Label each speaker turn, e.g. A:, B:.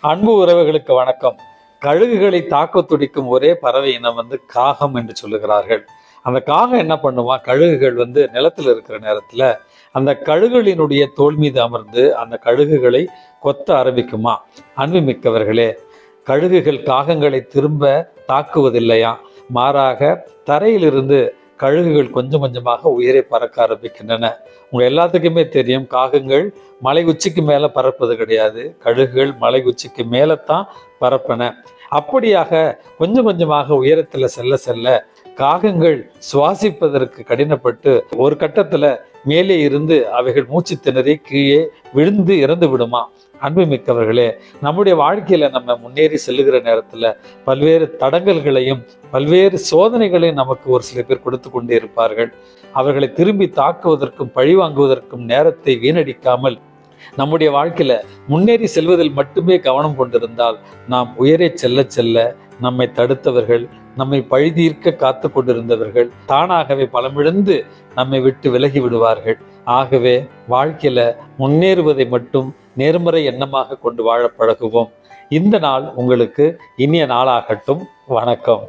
A: அன்பு உறவுகளுக்கு வணக்கம். கழுகுகளை தாக்க துடிக்கும் ஒரே பறவை இனம் காகம் என்று சொல்லுகிறார்கள். அந்த காகம் என்ன பண்ணுமா, கழுகுகள் நிலத்தில் இருக்கிற நேரத்துல அந்த கழுகுகளினுடைய தோல் மீது அமர்ந்து அந்த கழுகுகளை கொத்த ஆரம்பிக்குமா. அன்பு மிக்கவர்களே, கழுகுகள் காகங்களை திரும்ப தாக்குவதில்லையா, மாறாக தரையிலிருந்து கழுகுகள் கொஞ்சம் கொஞ்சமாக உயரே பறக்க ஆரம்பிக்கின்றன. உங்க எல்லாத்துக்குமே தெரியும், காகங்கள் மலை உச்சிக்கு மேல பறப்பது கிடையாது, கழுகுகள் மலை உச்சிக்கு மேலத்தான் பறப்பன. அப்படியாக கொஞ்சம் கொஞ்சமாக உயரத்துல செல்ல செல்ல காகங்கள் சுவாசிப்பதற்கு கடினப்பட்டு ஒரு கட்டத்துல மேலே இருந்து அவைகள் மூச்சு திணறி கீழே விழுந்து இறந்து விடுமா. அன்பு மிக்கவர்களே, நம்முடைய வாழ்க்கையில நம்ம முன்னேறி செல்லுகிற நேரத்துல பல்வேறு தடங்கல்களையும் பல்வேறு சோதனைகளையும் நமக்கு ஒரு சில பேர் கொடுத்து கொண்டே இருப்பார்கள். அவர்களை திரும்பி தாக்குவதற்கும் பழி வாங்குவதற்கும் நேரத்தை வீணடிக்காமல் நம்முடைய வாழ்க்கையில முன்னேறி செல்வதில் மட்டுமே கவனம் கொண்டிருந்தால் நாம் உயரே செல்ல செல்ல நம்மை தடுத்தவர்கள், நம்மை பழிதீர்க்க காத்து கொண்டிருந்தவர்கள் தானாகவே பலமிழந்து நம்மை விட்டு விலகி விடுவார்கள். ஆகவே வாழ்க்கையில முன்னேறுவதை மட்டும் நேர்மறை எண்ணமாக கொண்டு வாழ பழகுவோம். இந்த நாள் உங்களுக்கு இனிய நாளாகட்டும். வணக்கம்.